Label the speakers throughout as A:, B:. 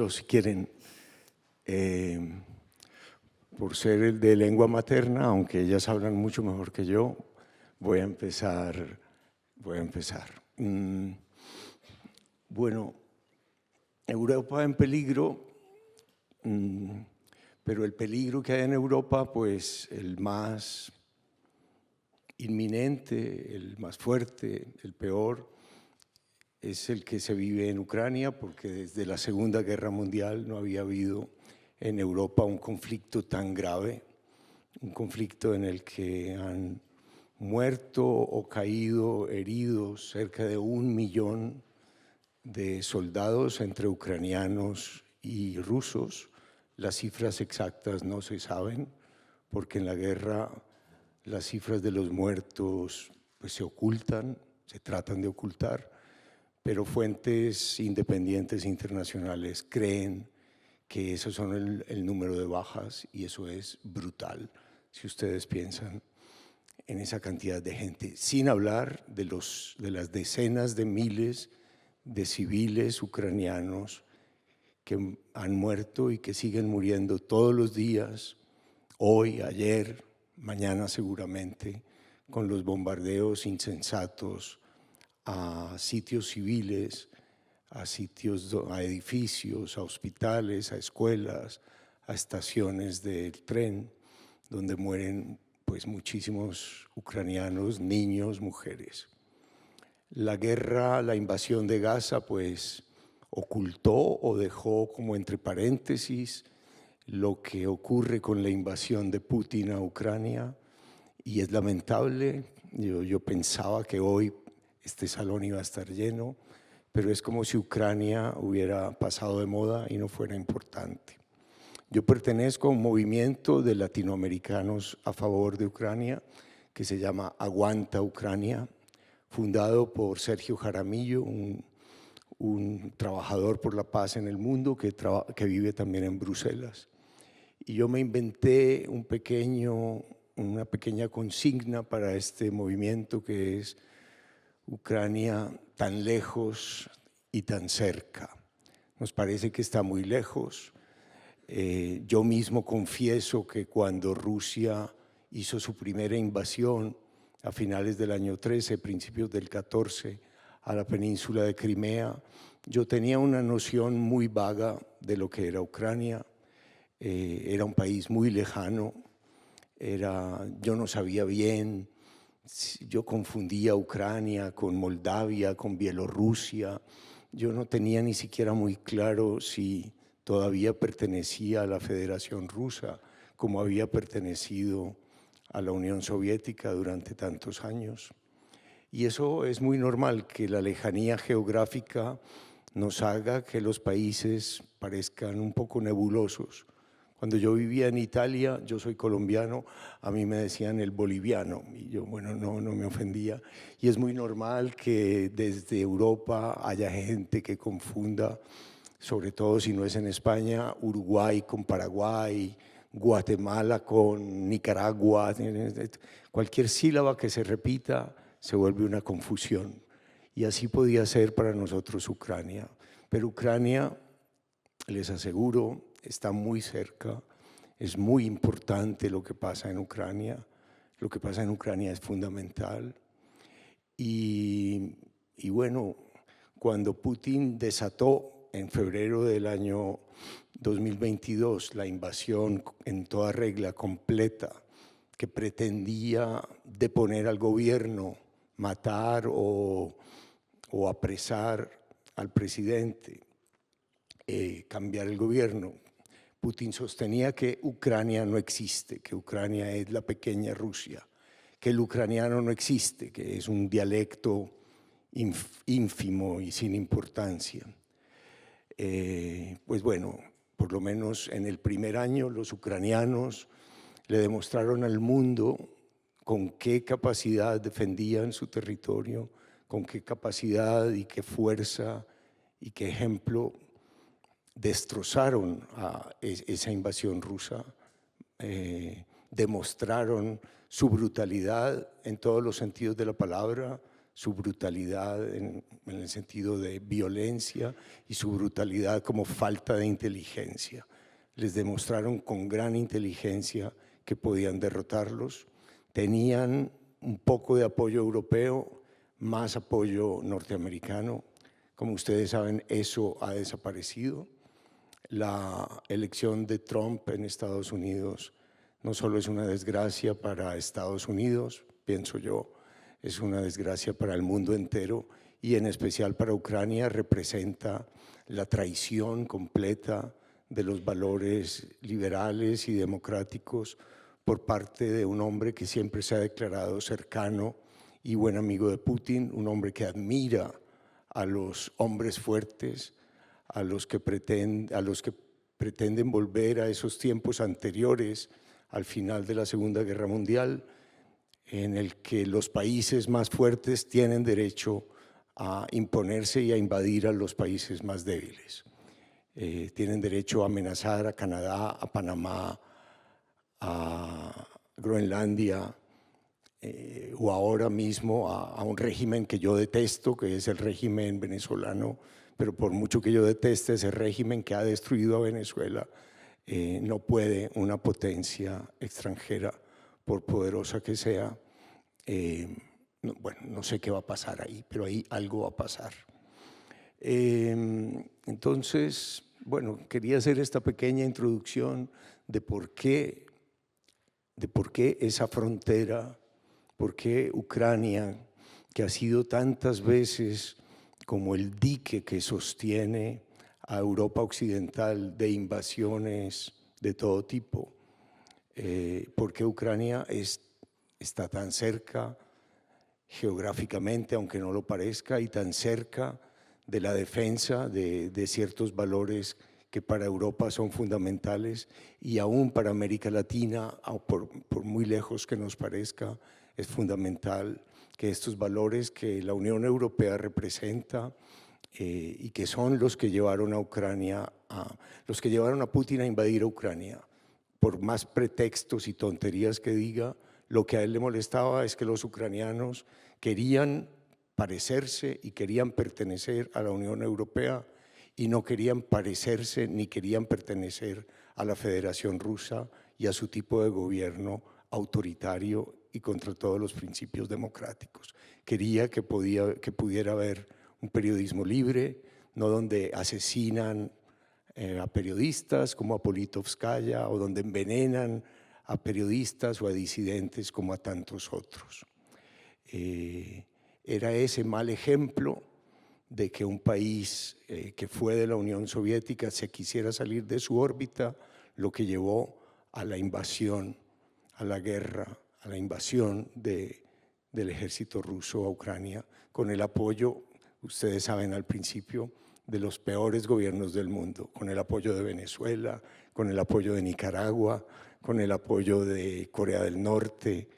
A: yo, si quieren, por ser el de lengua materna, aunque ellas hablan mucho mejor que yo, voy a empezar. Bueno, Europa en peligro, pero el peligro que hay en Europa, pues el más inminente, el más fuerte, el peor, es el que se vive en Ucrania, porque desde la Segunda Guerra Mundial no había habido en Europa un conflicto tan grave, un conflicto en el que han muerto o caído heridos cerca de 1 millón de soldados entre ucranianos y rusos. Las cifras exactas no se saben, porque en la guerra las cifras de los muertos pues, se ocultan, se tratan de ocultar, pero fuentes independientes internacionales creen que esos son el número de bajas, y eso es brutal, si ustedes piensan en esa cantidad de gente, sin hablar de las decenas de miles de civiles ucranianos que han muerto y que siguen muriendo todos los días, hoy, ayer, mañana seguramente, con los bombardeos insensatos a sitios civiles, a edificios, a hospitales, a escuelas, a estaciones del tren, donde mueren pues muchísimos ucranianos, niños, mujeres. La guerra, la invasión de Gaza, pues ocultó o dejó como entre paréntesis lo que ocurre con la invasión de Putin a Ucrania, y es lamentable. Yo pensaba que hoy este salón iba a estar lleno, pero es como si Ucrania hubiera pasado de moda y no fuera importante. Yo pertenezco a un movimiento de latinoamericanos a favor de Ucrania que se llama Aguanta Ucrania, fundado por Sergio Jaramillo, un trabajador por la paz en el mundo que vive también en Bruselas. Y yo me inventé una pequeña consigna para este movimiento, que es Ucrania tan lejos y tan cerca. Nos parece que está muy lejos. Yo mismo confieso que cuando Rusia hizo su primera invasión a finales del año 13, principios del 14, a la península de Crimea, yo tenía una noción muy vaga de lo que era Ucrania. Era un país muy lejano, yo no sabía bien, yo confundía Ucrania con Moldavia, con Bielorrusia. Yo no tenía ni siquiera muy claro si todavía pertenecía a la Federación Rusa, como había pertenecido a la Unión Soviética durante tantos años. Y eso es muy normal, que la lejanía geográfica nos haga que los países parezcan un poco nebulosos. Cuando yo vivía en Italia, yo soy colombiano, a mí me decían el boliviano, y yo, bueno, no me ofendía. Y es muy normal que desde Europa haya gente que confunda, sobre todo si no es en España, Uruguay con Paraguay, Guatemala con Nicaragua. Cualquier sílaba que se repita se vuelve una confusión. Y así podía ser para nosotros Ucrania. Pero Ucrania, les aseguro, está muy cerca. Es muy importante lo que pasa en Ucrania. Lo que pasa en Ucrania es fundamental. Y bueno, cuando Putin desató en febrero del año 2022 la invasión en toda regla, completa, que pretendía deponer al gobierno, matar o apresar al presidente, cambiar el gobierno, Putin sostenía que Ucrania no existe, que Ucrania es la pequeña Rusia, que el ucraniano no existe, que es un dialecto ínfimo y sin importancia. Pues bueno, por lo menos en el primer año los ucranianos le demostraron al mundo con qué capacidad defendían su territorio, con qué capacidad y qué fuerza y qué ejemplo destrozaron a esa invasión rusa, demostraron su brutalidad en todos los sentidos de la palabra, su brutalidad en el sentido de violencia y su brutalidad como falta de inteligencia. Les demostraron con gran inteligencia que podían derrotarlos. Tenían un poco de apoyo europeo, más apoyo norteamericano. Como ustedes saben, eso ha desaparecido. La elección de Trump en Estados Unidos no solo es una desgracia para Estados Unidos, pienso yo, es una desgracia para el mundo entero y en especial para Ucrania. Representa la traición completa de los valores liberales y democráticos por parte de un hombre que siempre se ha declarado cercano y buen amigo de Putin, un hombre que admira a los hombres fuertes, a los que pretenden volver a esos tiempos anteriores al final de la Segunda Guerra Mundial, en el que los países más fuertes tienen derecho a imponerse y a invadir a los países más débiles. Tienen derecho a amenazar a Canadá, a Panamá, a Groenlandia, o ahora mismo a un régimen que yo detesto, que es el régimen venezolano, pero por mucho que yo deteste ese régimen que ha destruido a Venezuela, no puede una potencia extranjera, por poderosa que sea, bueno, no sé qué va a pasar ahí, pero ahí algo va a pasar. Entonces, bueno, quería hacer esta pequeña introducción de por qué esa frontera, por qué Ucrania, que ha sido tantas veces como el dique que sostiene a Europa occidental de invasiones de todo tipo, por qué Ucrania está tan cerca geográficamente, aunque no lo parezca, y tan cerca de la defensa de ciertos valores que para Europa son fundamentales y aún para América Latina, por muy lejos que nos parezca, es fundamental que estos valores que la Unión Europea representa y que son los que llevaron a Ucrania, los que llevaron a Putin a invadir a Ucrania, por más pretextos y tonterías que diga, lo que a él le molestaba es que los ucranianos querían parecerse y querían pertenecer a la Unión Europea y no querían parecerse ni querían pertenecer a la Federación Rusa y a su tipo de gobierno autoritario y contra todos los principios democráticos. Quería que pudiera haber un periodismo libre, no donde asesinan a periodistas como a Politovskaya o donde envenenan a periodistas o a disidentes como a tantos otros. Era ese mal ejemplo de que un país que fue de la Unión Soviética se quisiera salir de su órbita, lo que llevó a la invasión, a la guerra, a la invasión del ejército ruso a Ucrania, con el apoyo, ustedes saben al principio, de los peores gobiernos del mundo, con el apoyo de Venezuela, con el apoyo de Nicaragua, con el apoyo de Corea del Norte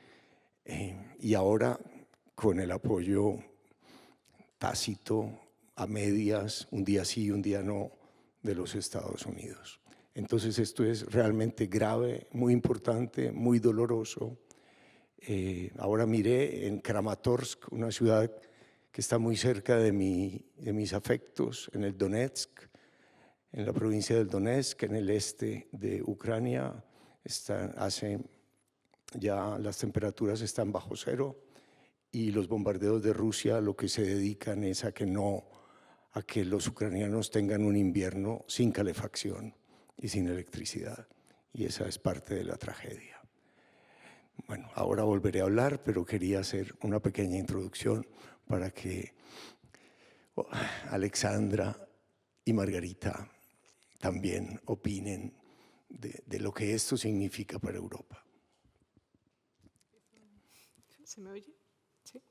A: y ahora con el apoyo tácito, a medias, un día sí, un día no, de los Estados Unidos. Entonces esto es realmente grave, muy importante, muy doloroso. Ahora miré en Kramatorsk, una ciudad que está muy cerca de mis afectos, en el Donetsk, en la provincia del Donetsk, en el este de Ucrania. Ya las temperaturas están bajo cero y los bombardeos de Rusia lo que se dedican es a que los ucranianos tengan un invierno sin calefacción y sin electricidad. Y esa es parte de la tragedia. Bueno, ahora volveré a hablar, pero quería hacer una pequeña introducción para que Alexandra y Margarita también opinen de lo que esto significa para Europa.
B: ¿Se me oye? Sí.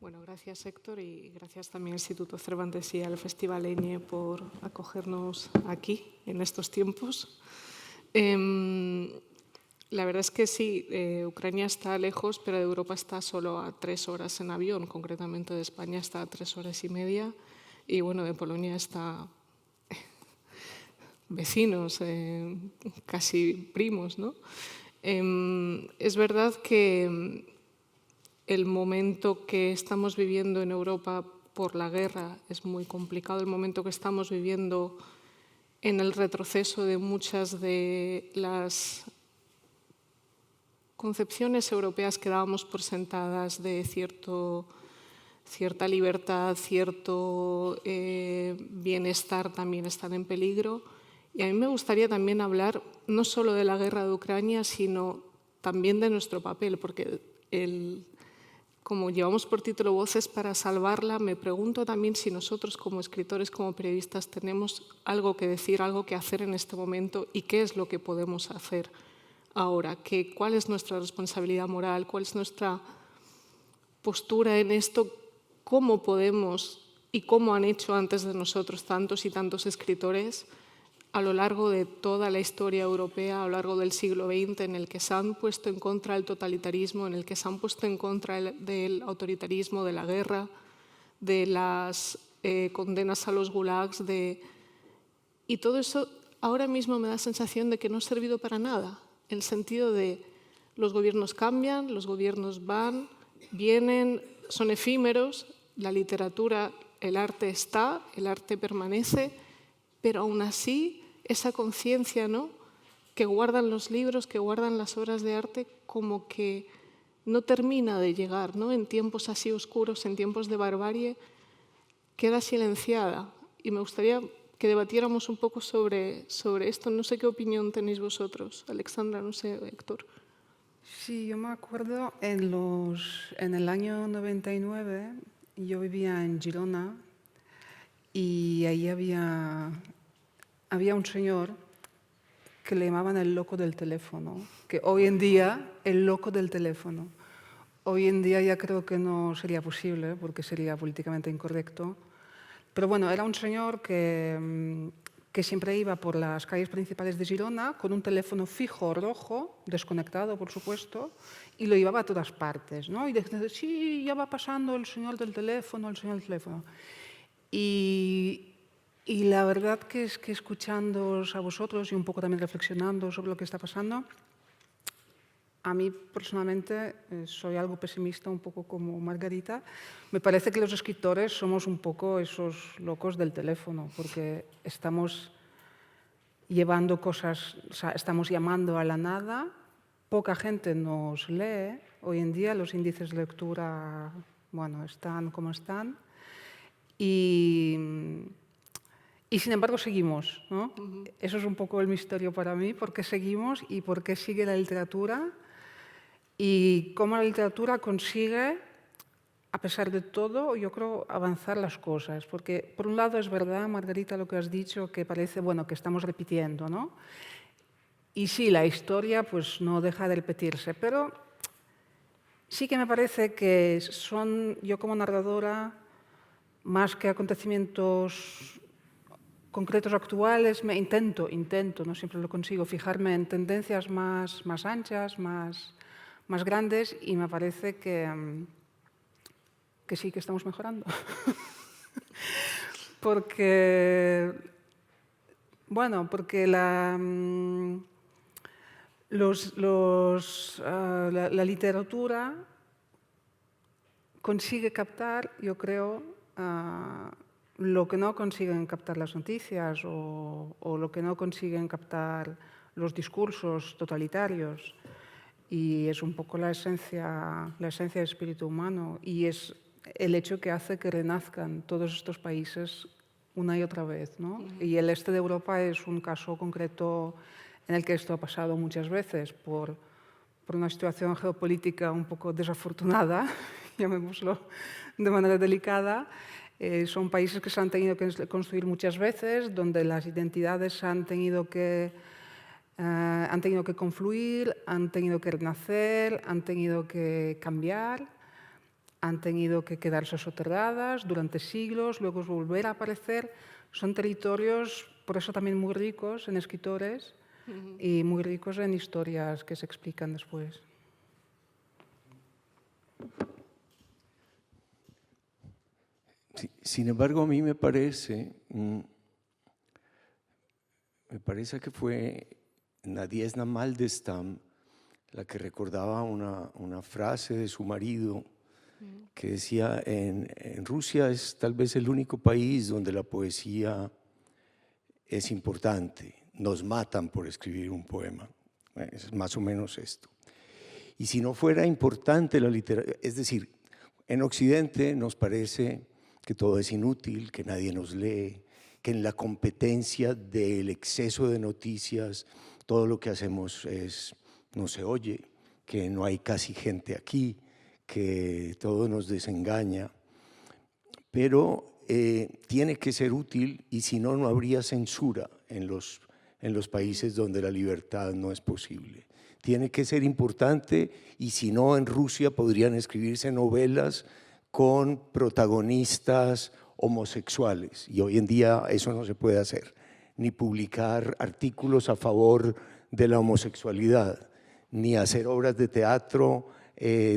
B: Bueno, gracias Héctor y gracias también al Instituto Cervantes y al Festival Eñe por acogernos aquí en estos tiempos. La verdad es que sí, Ucrania está lejos, pero de Europa está solo a 3 horas en avión, concretamente de España está a 3 horas y media y bueno, de Polonia está vecinos, casi primos, ¿no? Es verdad que el momento que estamos viviendo en Europa por la guerra es muy complicado, el momento que estamos viviendo en el retroceso de muchas de las concepciones europeas que dábamos por sentadas de cierta libertad, cierto bienestar también están en peligro. Y a mí me gustaría también hablar no solo de la guerra de Ucrania, sino también de nuestro papel, porque como llevamos por título Voces para salvarla, me pregunto también si nosotros como escritores, como periodistas, tenemos algo que decir, algo que hacer en este momento y qué es lo que podemos hacer ahora, cuál es nuestra responsabilidad moral, cuál es nuestra postura en esto, cómo podemos y cómo han hecho antes de nosotros tantos y tantos escritores a lo largo de toda la historia europea, a lo largo del siglo XX, en el que se han puesto en contra del totalitarismo, en el que se han puesto en contra del autoritarismo, de la guerra, de las condenas a los gulags, y todo eso ahora mismo me da sensación de que no ha servido para nada, en el sentido de los gobiernos cambian, los gobiernos van, vienen, son efímeros, la literatura, el arte está, el arte permanece, pero aún así esa conciencia, ¿no?, que guardan los libros, que guardan las obras de arte, como que no termina de llegar, ¿no?, en tiempos así oscuros, en tiempos de barbarie, queda silenciada. Y me gustaría que debatiéramos un poco sobre esto. No sé qué opinión tenéis vosotros. Alexandra, no sé, Héctor.
C: Sí, yo me acuerdo en el año 99, yo vivía en Girona y ahí había un señor que le llamaban el loco del teléfono, que hoy en día, el loco del teléfono, hoy en día ya creo que no sería posible porque sería políticamente incorrecto. Pero bueno, era un señor que siempre iba por las calles principales de Girona con un teléfono fijo rojo, desconectado por supuesto, y lo llevaba a todas partes, ¿no? Y decía, sí, ya va pasando el señor del teléfono, el señor del teléfono. Y la verdad que es que escuchándoos a vosotros y un poco también reflexionando sobre lo que está pasando, a mí personalmente soy algo pesimista, un poco como Margarita. Me parece que los escritores somos un poco esos locos del teléfono, porque estamos llevando cosas, o sea, estamos llamando a la nada, poca gente nos lee. Hoy en día los índices de lectura, bueno, están como están. Y sin embargo seguimos, ¿no? Eso es un poco el misterio para mí, por qué seguimos y por qué sigue la literatura y cómo la literatura consigue, a pesar de todo, yo creo, avanzar las cosas. Porque por un lado es verdad, Margarita, lo que has dicho, que parece, bueno, que estamos repitiendo, ¿no? Y sí, la historia pues no deja de repetirse, pero sí que me parece que son, yo como narradora, más que acontecimientos concretos actuales, intento, no siempre lo consigo, fijarme en tendencias más anchas, más grandes, y me parece que sí que estamos mejorando. Porque la literatura consigue captar, yo creo, lo que no consiguen captar las noticias o lo que no consiguen captar los discursos totalitarios. Y es un poco la esencia del espíritu humano y es el hecho que hace que renazcan todos estos países una y otra vez, ¿no? Y el este de Europa es un caso concreto en el que esto ha pasado muchas veces por una situación geopolítica un poco desafortunada, llamémoslo de manera delicada. Son países que se han tenido que construir muchas veces, donde las identidades han tenido que confluir, han tenido que renacer, han tenido que cambiar, han tenido que quedarse soterradas durante siglos, luego volver a aparecer. Son territorios, por eso también muy ricos en escritores y muy ricos en historias que se explican después.
A: Sin embargo, a mí me parece que fue Nadezhda Mandelstam la que recordaba una frase de su marido que decía, en Rusia es tal vez el único país donde la poesía es importante. Nos matan por escribir un poema. Es más o menos esto. Y si no fuera importante la literatura, es decir, en Occidente nos parece que todo es inútil, que nadie nos lee, que en la competencia del exceso de noticias todo lo que hacemos no se oye, que no hay casi gente aquí, que todo nos desengaña. Pero tiene que ser útil y si no, no habría censura en los países donde la libertad no es posible. Tiene que ser importante y si no, en Rusia podrían escribirse novelas con protagonistas homosexuales y hoy en día eso no se puede hacer, ni publicar artículos a favor de la homosexualidad, ni hacer obras de teatro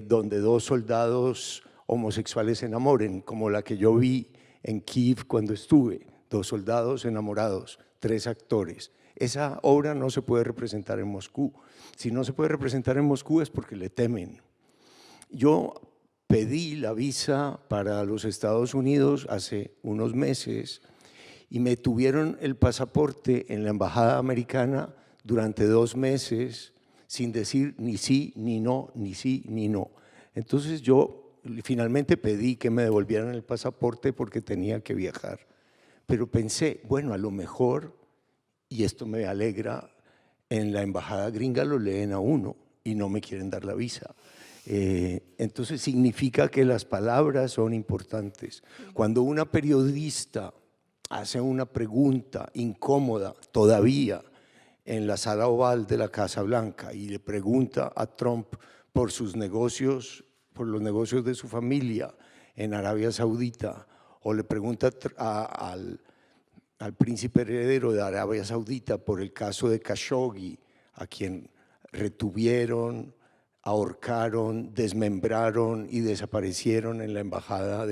A: donde dos soldados homosexuales se enamoren, como la que yo vi en Kiev cuando estuve, 2 soldados enamorados, 3 actores. Esa obra no se puede representar en Moscú. Si no se puede representar en Moscú es porque le temen. Yo pedí la visa para los Estados Unidos hace unos meses y me tuvieron el pasaporte en la embajada americana durante 2 meses sin decir ni sí, ni no, ni sí, ni no. Entonces yo finalmente pedí que me devolvieran el pasaporte porque tenía que viajar. Pero pensé, bueno, a lo mejor, y esto me alegra, en la embajada gringa lo leen a uno y no me quieren dar la visa. Entonces significa que las palabras son importantes. Cuando una periodista hace una pregunta incómoda todavía en la sala oval de la Casa Blanca y le pregunta a Trump por sus negocios, por los negocios de su familia en Arabia Saudita, o le pregunta al príncipe heredero de Arabia Saudita por el caso de Khashoggi, a quien retuvieron, ahorcaron, desmembraron y desaparecieron en la embajada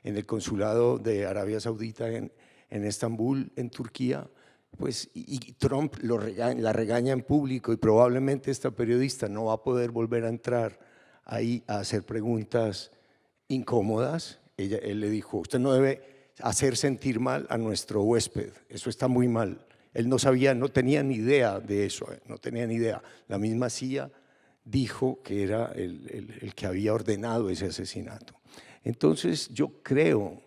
A: en el consulado de Arabia Saudita en Estambul, en Turquía, pues, y Trump la regaña en público y probablemente esta periodista no va a poder volver a entrar ahí a hacer preguntas incómodas. Él le dijo, usted no debe hacer sentir mal a nuestro huésped, eso está muy mal. Él no sabía, no tenía ni idea de eso, no tenía ni idea. La misma CIA dijo que era el que había ordenado ese asesinato. Entonces yo creo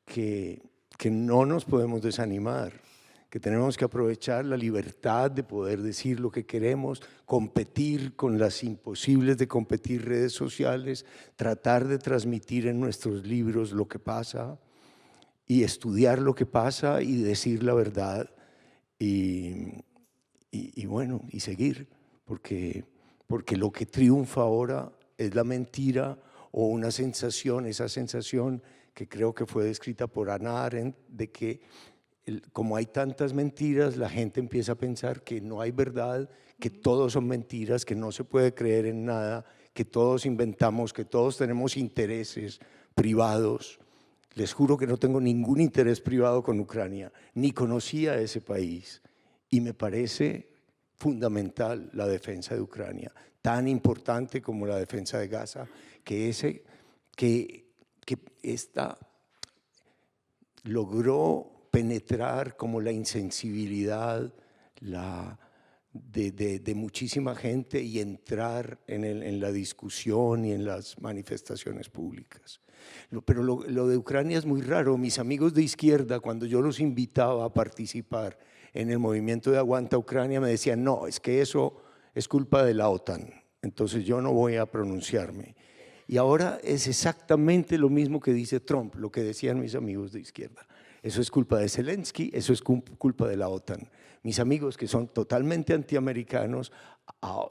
A: que no nos podemos desanimar, que tenemos que aprovechar la libertad de poder decir lo que queremos, competir con las imposibles de competir redes sociales, tratar de transmitir en nuestros libros lo que pasa y estudiar lo que pasa y decir la verdad y bueno, y seguir, porque lo que triunfa ahora es la mentira o una sensación, esa sensación que creo que fue descrita por Hannah Arendt, de que como hay tantas mentiras, la gente empieza a pensar que no hay verdad, que todos son mentiras, que no se puede creer en nada, que todos inventamos, que todos tenemos intereses privados. Les juro que no tengo ningún interés privado con Ucrania, ni conocía ese país. Y me parece fundamental la defensa de Ucrania, tan importante como la defensa de Gaza, que esta logró penetrar como la insensibilidad de muchísima gente y entrar en la discusión y en las manifestaciones públicas. Pero lo de Ucrania es muy raro. Mis amigos de izquierda, cuando yo los invitaba a participar en el movimiento de Aguanta Ucrania, me decían, no, es que eso es culpa de la OTAN, entonces yo no voy a pronunciarme. Y ahora es exactamente lo mismo que dice Trump, lo que decían mis amigos de izquierda. Eso es culpa de Zelensky, eso es culpa de la OTAN. Mis amigos que son totalmente antiamericanos,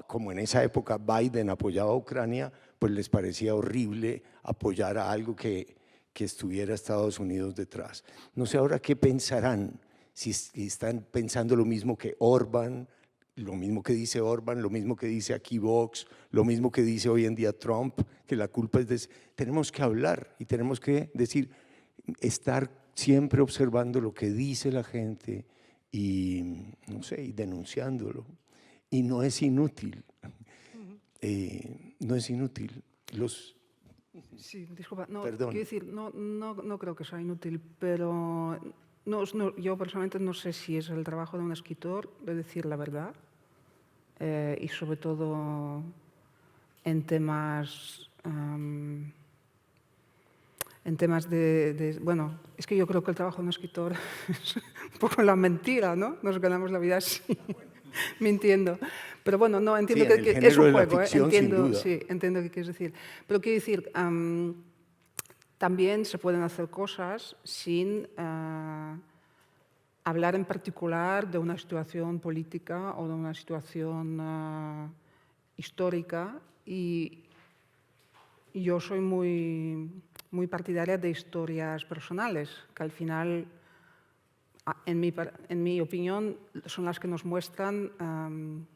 A: como en esa época Biden apoyaba a Ucrania, pues les parecía horrible apoyar a algo que estuviera Estados Unidos detrás. No sé ahora qué pensarán, si están pensando lo mismo que Orbán, lo mismo que dice Orbán, lo mismo que dice aquí Vox, lo mismo que dice hoy en día Trump, que la culpa es de… Tenemos que hablar y tenemos que decir, estar siempre observando lo que dice la gente y, no sé, y denunciándolo. Y no es inútil, no es inútil.
C: Sí, disculpa. No,
A: Perdón.
C: quiero decir, no creo que sea inútil, pero yo personalmente no sé si es el trabajo de un escritor de decir la verdad y sobre todo en temas bueno, es que yo creo que el trabajo de un escritor es un poco la mentira, ¿no? Nos ganamos la vida así, mintiendo. Pero bueno, no, entiendo
A: Sí, en el
C: que es
A: género
C: un
A: de la
C: juego,
A: ficción, sin
C: entiendo,
A: duda.
C: sí, entiendo qué quieres decir. Pero quiero decir, también se pueden hacer cosas sin hablar en particular de una situación política o de una situación histórica y yo soy muy partidaria de historias personales, que al final, en mi opinión, son las que nos muestran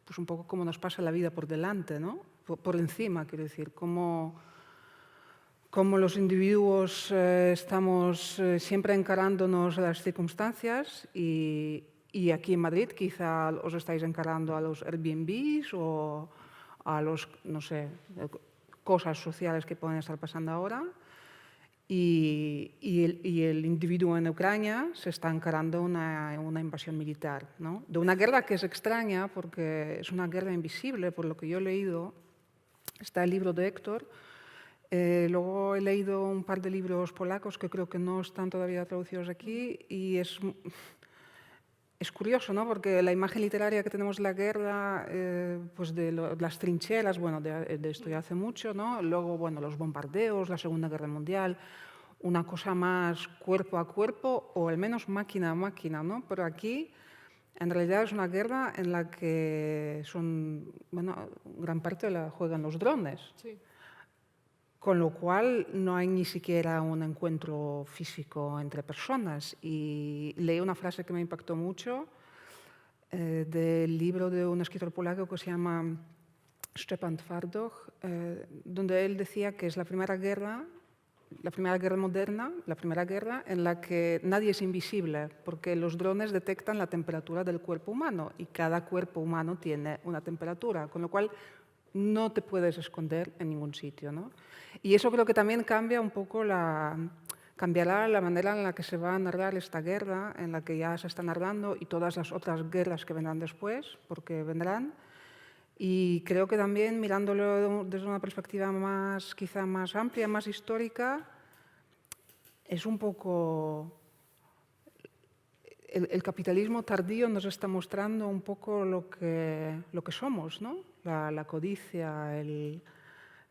C: pues un poco cómo nos pasa la vida por delante, ¿no? Por encima, quiero decir, cómo los individuos estamos siempre encarándonos a las circunstancias y aquí en Madrid quizá os estáis encarando a los Airbnbs o a los, no sé, cosas sociales que pueden estar pasando ahora y el individuo en Ucrania se está encarando una invasión militar, ¿no? De una guerra que es extraña porque es una guerra invisible, por lo que yo he leído. Está el libro de Héctor. Luego he leído un par de libros polacos que creo que no están todavía traducidos aquí y es curioso, ¿no? Porque la imagen literaria que tenemos de la guerra, pues de las trincheras, bueno, de esto ya hace mucho, ¿no? Luego, bueno, los bombardeos, la Segunda Guerra Mundial, una cosa más cuerpo a cuerpo o al menos máquina a máquina, ¿no? Pero aquí, en realidad, es una guerra en la que bueno, gran parte la juegan los drones.
B: Sí.
C: Con lo cual no hay ni siquiera un encuentro físico entre personas. Y leí una frase que me impactó mucho del libro de un escritor polaco que se llama Szczepan Twardoch, donde él decía que es la primera guerra moderna, la primera guerra en la que nadie es invisible, porque los drones detectan la temperatura del cuerpo humano y cada cuerpo humano tiene una temperatura, con lo cual no te puedes esconder en ningún sitio, ¿no? Y eso creo que también cambia un poco cambiará la manera en la que se va a narrar esta guerra, en la que ya se está narrando, y todas las otras guerras que vendrán después, porque vendrán. Y creo que también mirándolo desde una perspectiva quizá más amplia, más histórica, es un poco... El capitalismo tardío nos está mostrando un poco lo que somos, ¿no? La codicia, el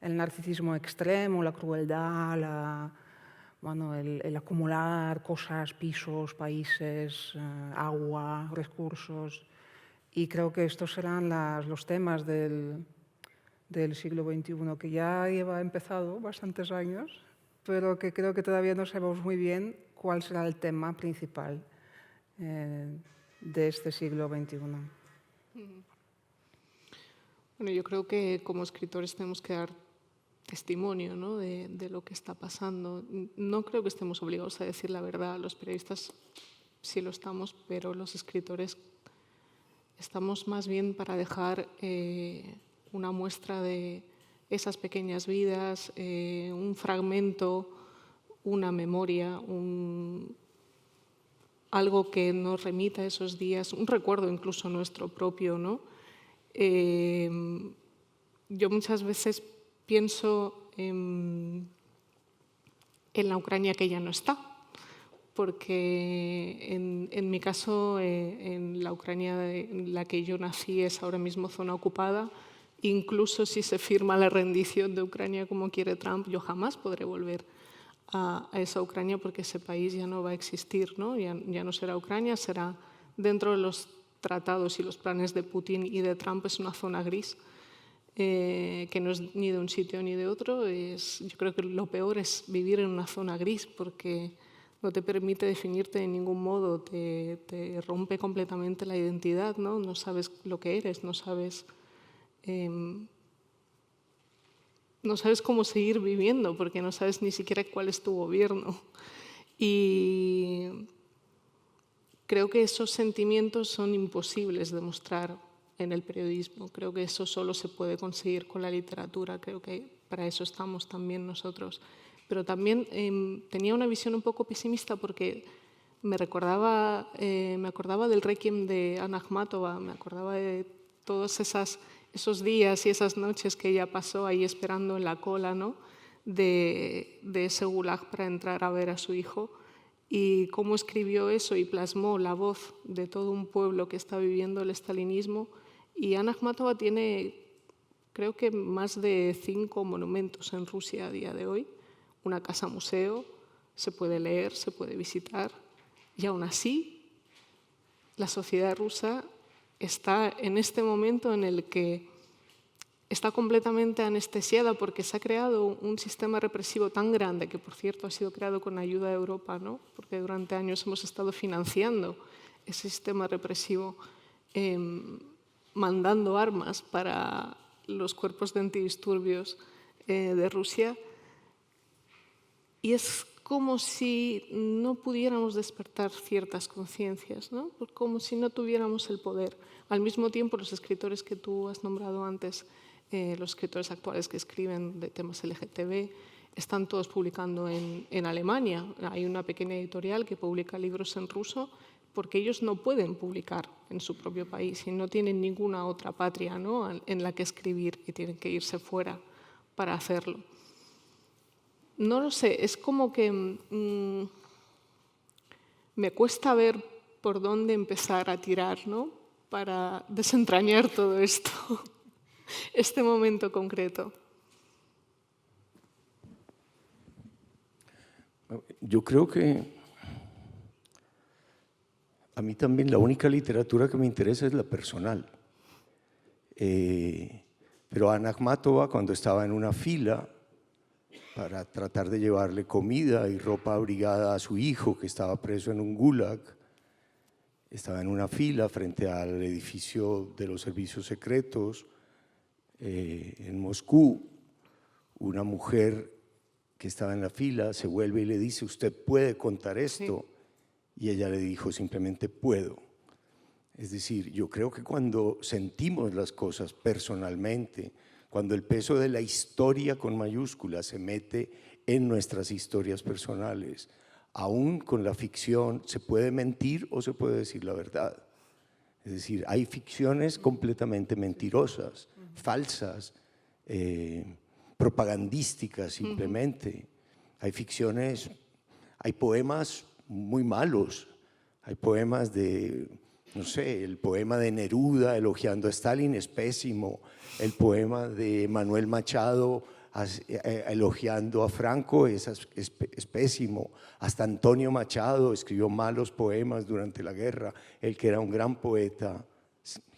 C: narcisismo extremo, la crueldad, bueno, el acumular cosas, pisos, países, agua, recursos. Y creo que estos serán los temas del siglo XXI, que ya lleva empezado bastantes años, pero que creo que todavía no sabemos muy bien cuál será el tema principal de este siglo XXI.
B: Bueno, yo creo que como escritores tenemos que dar testimonio, ¿no? de lo que está pasando. No creo que estemos obligados a decir la verdad. Los periodistas sí lo estamos, pero los escritores estamos más bien para dejar una muestra de esas pequeñas vidas, un fragmento, una memoria, algo que nos remita a esos días, un recuerdo incluso nuestro propio, ¿no? Yo muchas veces pienso en la Ucrania que ya no está, porque en mi caso, en la Ucrania en la que yo nací es ahora mismo zona ocupada. Incluso si se firma la rendición de Ucrania como quiere Trump, yo jamás podré volver a esa Ucrania porque ese país ya no va a existir, ¿no? Ya no será Ucrania, será dentro de los tratados y los planes de Putin y de Trump, es una zona gris que no es ni de un sitio ni de otro. Yo creo que lo peor es vivir en una zona gris porque no te permite definirte de ningún modo, te rompe completamente la identidad, ¿no? No sabes lo que eres, no sabes cómo seguir viviendo porque no sabes ni siquiera cuál es tu gobierno. Y creo que esos sentimientos son imposibles de mostrar en el periodismo. Creo que eso solo se puede conseguir con la literatura, creo que para eso estamos también nosotros. Pero también tenía una visión un poco pesimista porque me acordaba del Requiem de Anna Akhmatova, me acordaba de todos esos días y esas noches que ella pasó ahí esperando en la cola, ¿no?, de ese gulag para entrar a ver a su hijo, y cómo escribió eso y plasmó la voz de todo un pueblo que está viviendo el estalinismo. Y Anna Akhmatova tiene, creo que, más de 5 monumentos en Rusia a día de hoy, una casa museo, se puede leer, se puede visitar, y aún así la sociedad rusa está en este momento en el que está completamente anestesiada porque se ha creado un sistema represivo tan grande, que por cierto ha sido creado con ayuda de Europa, ¿no?, porque durante años hemos estado financiando ese sistema represivo, mandando armas para los cuerpos de antidisturbios de Rusia. Y es como si no pudiéramos despertar ciertas conciencias, ¿no?, como si no tuviéramos el poder. Al mismo tiempo, los escritores que tú has nombrado antes, los escritores actuales que escriben de temas LGTB, están todos publicando en Alemania. Hay una pequeña editorial que publica libros en ruso porque ellos no pueden publicar en su propio país y no tienen ninguna otra patria, ¿no?, en la que escribir, y tienen que irse fuera para hacerlo. No lo sé, es como que me cuesta ver por dónde empezar a tirar, ¿no?, para desentrañar todo esto, este momento concreto.
A: Yo creo que a mí también la única literatura que me interesa es la personal. Pero Anna Akhmatova, cuando estaba en una fila para tratar de llevarle comida y ropa abrigada a su hijo, que estaba preso en un gulag, estaba en una fila frente al edificio de los servicios secretos en Moscú. Una mujer que estaba en la fila se vuelve y le dice: ¿usted puede contar esto? Sí. Y ella le dijo simplemente: puedo. Es decir, yo creo que cuando sentimos las cosas personalmente, cuando el peso de la historia con mayúsculas se mete en nuestras historias personales, aún con la ficción se puede mentir o se puede decir la verdad. Es decir, hay ficciones completamente mentirosas, falsas, propagandísticas simplemente. Hay ficciones, hay poemas muy malos, hay poemas de, no sé, el poema de Neruda elogiando a Stalin es pésimo, el poema de Manuel Machado elogiando a Franco es pésimo. Hasta Antonio Machado escribió malos poemas durante la guerra, él que era un gran poeta,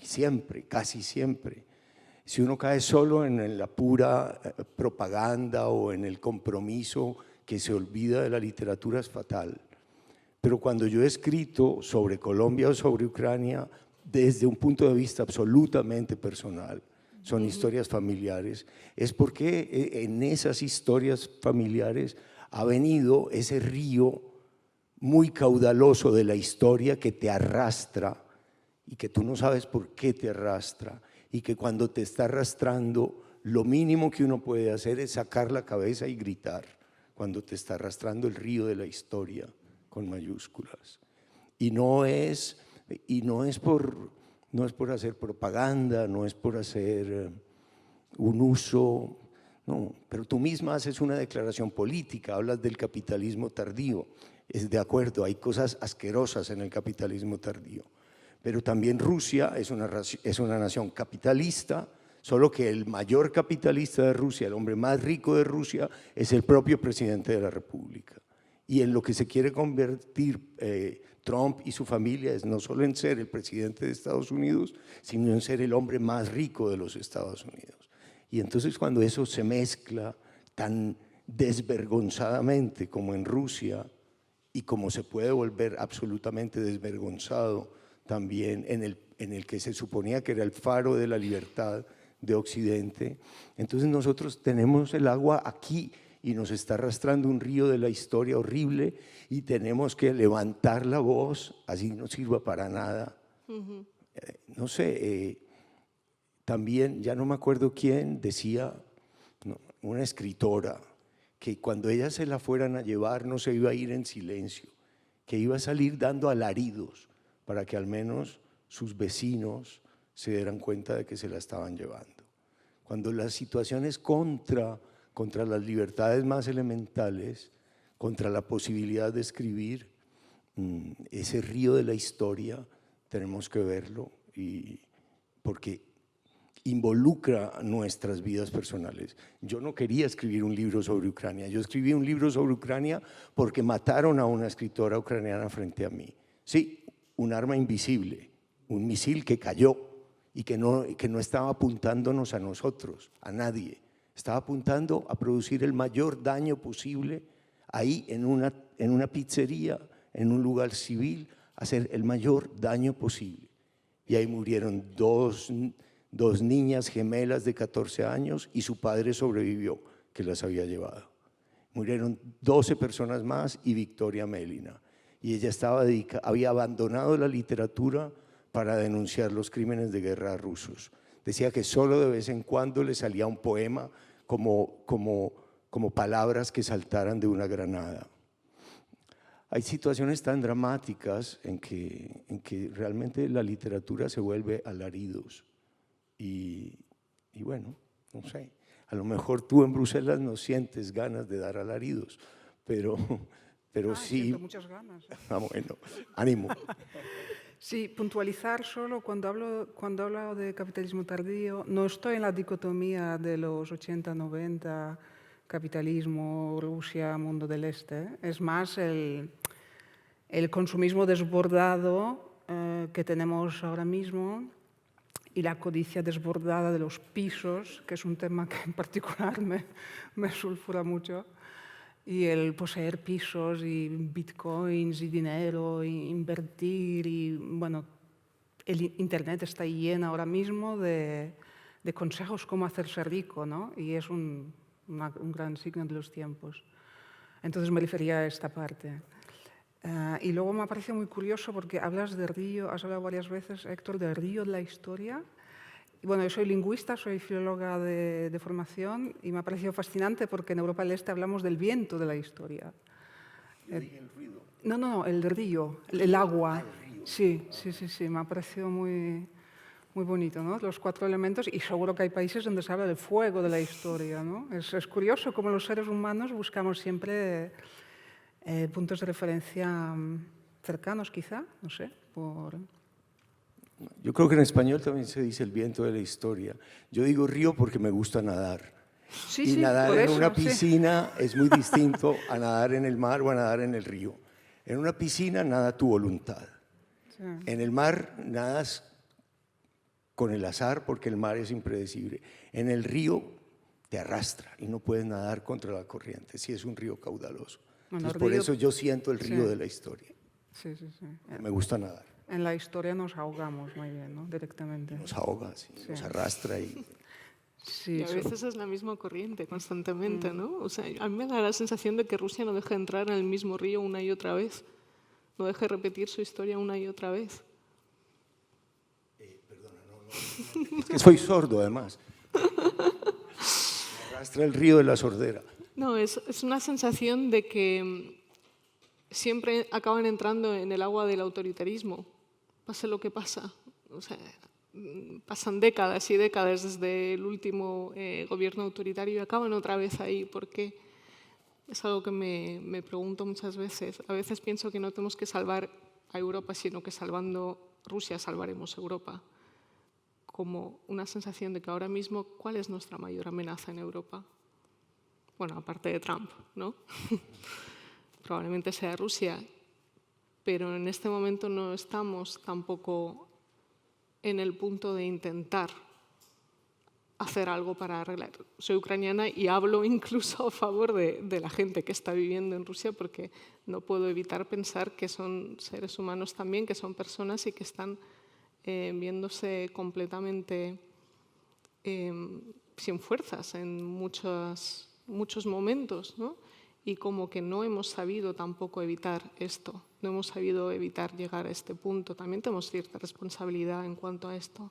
A: siempre, casi siempre. Si uno cae solo en la pura propaganda o en el compromiso que se olvida de la literatura, es fatal. Pero cuando yo he escrito sobre Colombia o sobre Ucrania desde un punto de vista absolutamente personal, son historias familiares, es porque en esas historias familiares ha venido ese río muy caudaloso de la historia que te arrastra y que tú no sabes por qué te arrastra, y que cuando te está arrastrando lo mínimo que uno puede hacer es sacar la cabeza y gritar cuando te está arrastrando el río de la historia con mayúsculas. Y no es por hacer propaganda, no es por hacer un uso, no, pero tú misma haces una declaración política, hablas del capitalismo tardío, es de acuerdo, hay cosas asquerosas en el capitalismo tardío, pero también Rusia es una nación capitalista, solo que el mayor capitalista de Rusia, el hombre más rico de Rusia, es el propio presidente de la República. Y en lo que se quiere convertir Trump y su familia es no solo en ser el presidente de Estados Unidos, sino en ser el hombre más rico de los Estados Unidos. Y entonces cuando eso se mezcla tan desvergonzadamente como en Rusia, y como se puede volver absolutamente desvergonzado también en el que se suponía que era el faro de la libertad de Occidente, entonces nosotros tenemos el agua aquí y nos está arrastrando un río de la historia horrible y tenemos que levantar la voz, así no sirva para nada. No sé, también, ya no me acuerdo quién, decía, no, una escritora, que cuando ella se la fueran a llevar no se iba a ir en silencio, que iba a salir dando alaridos para que al menos sus vecinos se dieran cuenta de que se la estaban llevando. Cuando la situación es contra las libertades más elementales, contra la posibilidad de escribir, ese río de la historia tenemos que verlo, porque involucra nuestras vidas personales. Yo no quería escribir un libro sobre Ucrania, yo escribí un libro sobre Ucrania porque mataron a una escritora ucraniana frente a mí. Sí, un arma invisible, un misil que cayó y que no estaba apuntándonos a nosotros, a nadie. Estaba apuntando a producir el mayor daño posible ahí en una pizzería, en un lugar civil, hacer el mayor daño posible. Y ahí murieron dos niñas gemelas de 14 años y su padre sobrevivió, que las había llevado. Murieron 12 personas más y Victoria Melina. Y ella había abandonado la literatura para denunciar los crímenes de guerra rusos. Decía que solo de vez en cuando le salía un poema como palabras que saltaran de una granada. Hay situaciones tan dramáticas en que realmente la literatura se vuelve alaridos. Y bueno, no sé, a lo mejor tú en Bruselas no sientes ganas de dar alaridos, pero sí.
C: Siento muchas ganas.
A: Bueno, ánimo.
C: Sí, puntualizar solo cuando hablo de capitalismo tardío, no estoy en la dicotomía de los 80-90, capitalismo, Rusia, mundo del este. Es más el consumismo desbordado que tenemos ahora mismo y la codicia desbordada de los pisos, que es un tema que en particular me sulfura mucho. Y el poseer pisos y bitcoins y dinero, y invertir y bueno, el Internet está lleno ahora mismo de consejos cómo hacerse rico, ¿no? Y es un gran signo de los tiempos. Entonces me refería a esta parte. Y luego me ha parecido muy curioso porque hablas de río, has hablado varias veces, Héctor, del río de la historia. Bueno, yo soy lingüista, soy filóloga de formación y me ha parecido fascinante porque en Europa del Este hablamos del viento de la historia.
A: ¿El ruido?
C: No, el río, el agua. Sí, me ha parecido muy bonito, ¿no? Los 4 elementos, y seguro que hay países donde se habla del fuego de la historia, ¿no? Es curioso cómo los seres humanos buscamos siempre puntos de referencia cercanos, quizá, no sé,
A: Yo creo que en español también se dice el viento de la historia. Yo digo río porque me gusta nadar.
C: Sí,
A: nadar en una
C: sí.
A: piscina es muy distinto a nadar en el mar o a nadar en el río. En una piscina nada tu voluntad.
C: Sí.
A: En el mar nadas con el azar porque el mar es impredecible. En el río te arrastra y no puedes nadar contra la corriente si es un río caudaloso.
C: Bueno,
A: Entonces, por eso yo siento el río
C: sí.
A: de la historia.
C: Sí.
A: Me gusta nadar.
C: En la historia nos ahogamos muy bien, ¿no? Directamente.
A: Nos ahoga, sí, nos arrastra y...
B: Y a veces es la misma corriente constantemente, ¿no? O sea, a mí me da la sensación de que Rusia no deja de entrar en el mismo río una y otra vez, no deja de repetir su historia una y otra vez.
A: Perdona, no. Es que soy sordo, además. Me arrastra el río de la sordera.
B: No, es una sensación de que siempre acaban entrando en el agua del autoritarismo, pase lo que pasa. O sea, pasan décadas y décadas desde el último gobierno autoritario y acaban otra vez ahí. ¿Por qué? Es algo que me pregunto muchas veces. A veces pienso que no tenemos que salvar a Europa, sino que salvando Rusia salvaremos Europa. Como una sensación de que ahora mismo, ¿cuál es nuestra mayor amenaza en Europa? Bueno, aparte de Trump, ¿no? Probablemente sea Rusia, pero en este momento no estamos tampoco en el punto de intentar hacer algo para arreglar. Soy ucraniana y hablo incluso a favor de la gente que está viviendo en Rusia porque no puedo evitar pensar que son seres humanos también, que son personas y que están viéndose completamente sin fuerzas en muchos momentos, ¿no? Y como que no hemos sabido tampoco evitar esto, no hemos sabido evitar llegar a este punto. También tenemos cierta responsabilidad en cuanto a esto.